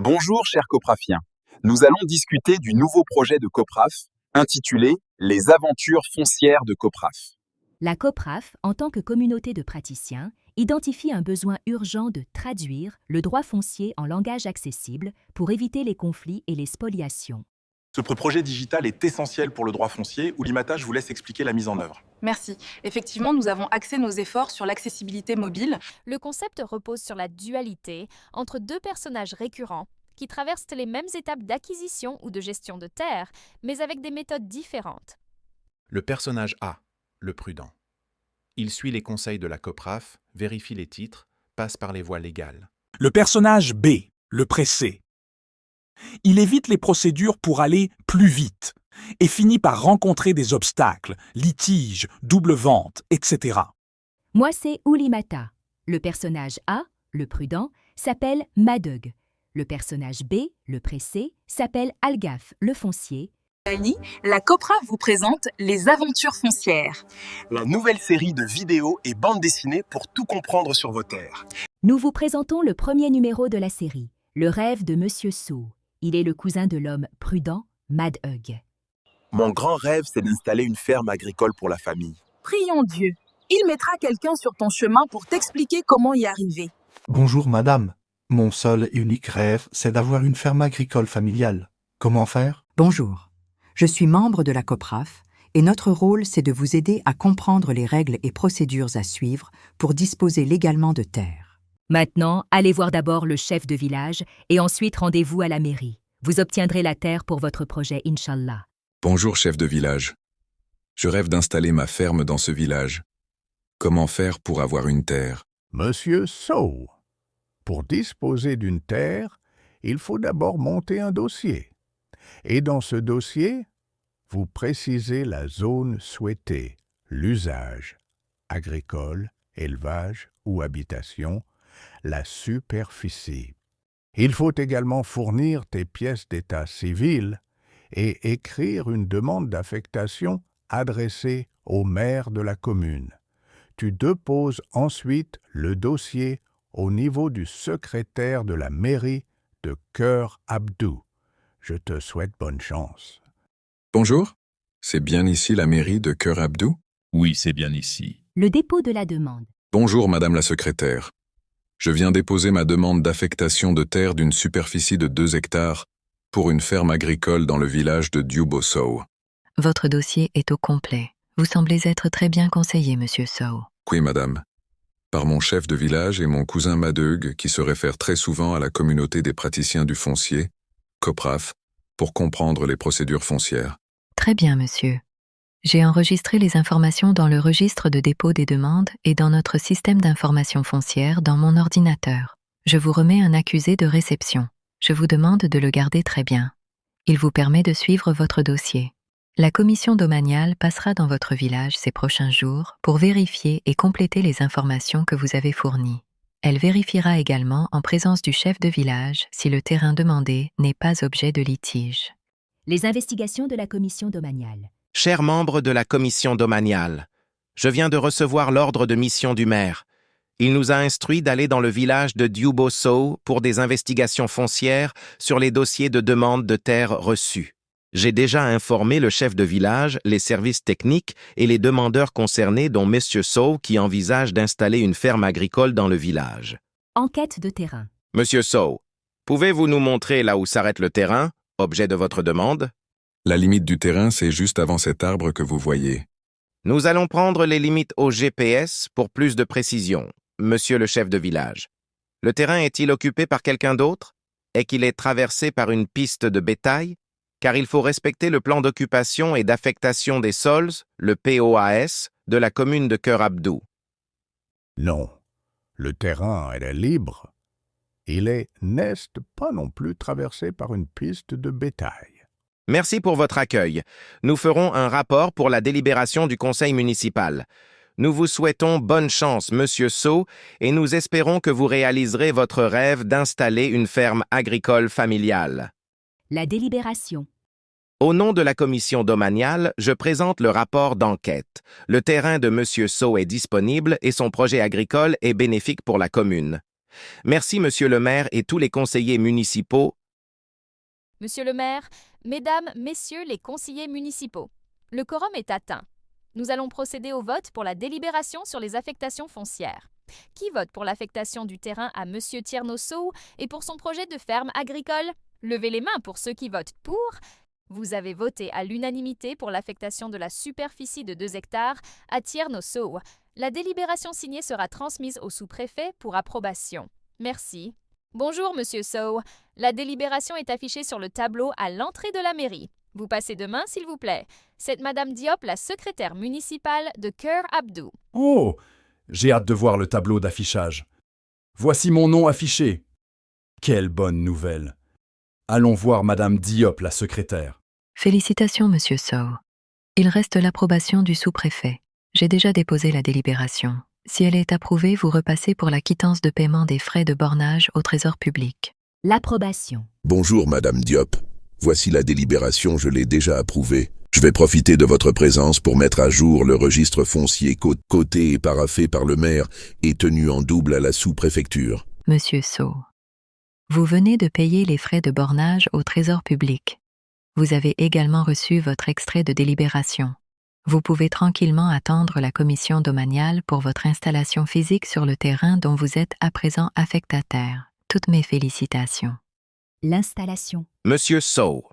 Bonjour chers coprafiens, nous allons discuter du nouveau projet de Copraf intitulé Les aventures foncières de Copraf. La Copraf, en tant que communauté de praticiens, identifie un besoin urgent de traduire le droit foncier en langage accessible pour éviter les conflits et les spoliations. Ce projet digital est essentiel pour le droit foncier. Oulimata, je vous laisse expliquer la mise en œuvre. Merci. Effectivement, nous avons axé nos efforts sur l'accessibilité mobile. Le concept repose sur la dualité entre deux personnages récurrents qui traversent les mêmes étapes d'acquisition ou de gestion de terre, mais avec des méthodes différentes. Le personnage A, le prudent. Il suit les conseils de la Copraf, vérifie les titres, passe par les voies légales. Le personnage B, le pressé. Il évite les procédures pour aller plus vite et finit par rencontrer des obstacles, litiges, double vente, etc. Moi, c'est Oulimata. Le personnage A, le prudent, s'appelle Madug. Le personnage B, le pressé, s'appelle Algaf, le foncier. La Copraf vous présente Les aventures foncières. La nouvelle série de vidéos et bandes dessinées pour tout comprendre sur vos terres. Nous vous présentons le premier numéro de la série, Le rêve de Monsieur Sow. Il est le cousin de l'homme prudent, Madug. Mon grand rêve, c'est d'installer une ferme agricole pour la famille. Prions Dieu. Il mettra quelqu'un sur ton chemin pour t'expliquer comment y arriver. Bonjour madame. Mon seul et unique rêve, c'est d'avoir une ferme agricole familiale. Comment faire? Bonjour. Je suis membre de la Copraf et notre rôle, c'est de vous aider à comprendre les règles et procédures à suivre pour disposer légalement de terre. Maintenant, allez voir d'abord le chef de village et ensuite rendez-vous à la mairie. Vous obtiendrez la terre pour votre projet, Inch'Allah. Bonjour chef de village. Je rêve d'installer ma ferme dans ce village. Comment faire pour avoir une terre? Monsieur Sow, pour disposer d'une terre, il faut d'abord monter un dossier. Et dans ce dossier, vous précisez la zone souhaitée, l'usage, agricole, élevage ou habitation, la superficie. Il faut également fournir tes pièces d'état civil et écrire une demande d'affectation adressée au maire de la commune. Tu déposes ensuite le dossier au niveau du secrétaire de la mairie de Cœur Abdou. Je te souhaite bonne chance. Bonjour, c'est bien ici la mairie de Cœur Abdou? Oui, c'est bien ici. Le dépôt de la demande. Bonjour madame la secrétaire. Je viens déposer ma demande d'affectation de terre d'une superficie de 2 hectares pour une ferme agricole dans le village de Diobo-Sow. Votre dossier est au complet. Vous semblez être très bien conseillé, monsieur Sow. Oui, madame. Par mon chef de village et mon cousin Madug, qui se réfère très souvent à la communauté des praticiens du foncier, Copraf, pour comprendre les procédures foncières. Très bien, monsieur. J'ai enregistré les informations dans le registre de dépôt des demandes et dans notre système d'information foncière dans mon ordinateur. Je vous remets un accusé de réception. Je vous demande de le garder très bien. Il vous permet de suivre votre dossier. La commission domaniale passera dans votre village ces prochains jours pour vérifier et compléter les informations que vous avez fournies. Elle vérifiera également en présence du chef de village si le terrain demandé n'est pas objet de litige. Les investigations de la commission domaniale. Chers membres de la commission domaniale, je viens de recevoir l'ordre de mission du maire. Il nous a instruit d'aller dans le village de Diobo-Sow pour des investigations foncières sur les dossiers de demande de terre reçus. J'ai déjà informé le chef de village, les services techniques et les demandeurs concernés dont M. Sow qui envisage d'installer une ferme agricole dans le village. Enquête de terrain. Monsieur Sow, pouvez-vous nous montrer là où s'arrête le terrain, objet de votre demande? La limite du terrain, c'est juste avant cet arbre que vous voyez. Nous allons prendre les limites au GPS pour plus de précision, monsieur le chef de village. Le terrain est-il occupé par quelqu'un d'autre? Est qu'il est traversé par une piste de bétail? Car il faut respecter le plan d'occupation et d'affectation des sols, le POAS, de la commune de Cœur Abdou. Non, le terrain est libre. N'est pas non plus traversé par une piste de bétail. Merci pour votre accueil. Nous ferons un rapport pour la délibération du conseil municipal. Nous vous souhaitons bonne chance, monsieur Sow, et nous espérons que vous réaliserez votre rêve d'installer une ferme agricole familiale. La délibération. Au nom de la commission domaniale, je présente le rapport d'enquête. Le terrain de monsieur Sow est disponible et son projet agricole est bénéfique pour la commune. Merci, monsieur le maire et tous les conseillers municipaux. Monsieur le maire, mesdames, messieurs les conseillers municipaux, le quorum est atteint. Nous allons procéder au vote pour la délibération sur les affectations foncières. Qui vote pour l'affectation du terrain à monsieur Tierno-Sow et pour son projet de ferme agricole? Levez les mains pour ceux qui votent pour. Vous avez voté à l'unanimité pour l'affectation de la superficie de 2 hectares à Tierno-Sow. La délibération signée sera transmise au sous-préfet pour approbation. Merci. Bonjour, monsieur Sow. La délibération est affichée sur le tableau à l'entrée de la mairie. Vous passez demain, s'il vous plaît. C'est madame Diop, la secrétaire municipale de Cœur Abdou. Oh, j'ai hâte de voir le tableau d'affichage. Voici mon nom affiché. Quelle bonne nouvelle. Allons voir madame Diop, la secrétaire. Félicitations, monsieur Sow. Il reste l'approbation du sous-préfet. J'ai déjà déposé la délibération. Si elle est approuvée, vous repassez pour la quittance de paiement des frais de bornage au trésor public. L'approbation. Bonjour madame Diop. Voici la délibération, je l'ai déjà approuvée. Je vais profiter de votre présence pour mettre à jour le registre foncier coté et paraphé par le maire et tenu en double à la sous-préfecture. Monsieur Sow, vous venez de payer les frais de bornage au trésor public. Vous avez également reçu votre extrait de délibération. Vous pouvez tranquillement attendre la commission domaniale pour votre installation physique sur le terrain dont vous êtes à présent affectataire. Toutes mes félicitations. L'installation. Monsieur Sow,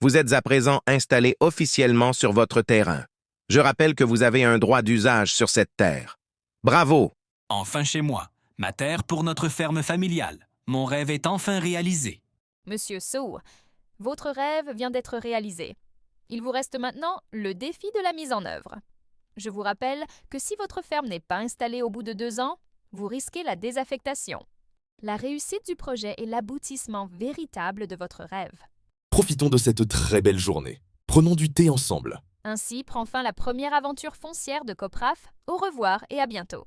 vous êtes à présent installé officiellement sur votre terrain. Je rappelle que vous avez un droit d'usage sur cette terre. Bravo! Enfin chez moi, ma terre pour notre ferme familiale. Mon rêve est enfin réalisé. Monsieur Sow, votre rêve vient d'être réalisé. Il vous reste maintenant le défi de la mise en œuvre. Je vous rappelle que si votre ferme n'est pas installée au bout de 2 ans, vous risquez la désaffectation. La réussite du projet est l'aboutissement véritable de votre rêve. Profitons de cette très belle journée. Prenons du thé ensemble. Ainsi prend fin la première aventure foncière de Copraf. Au revoir et à bientôt.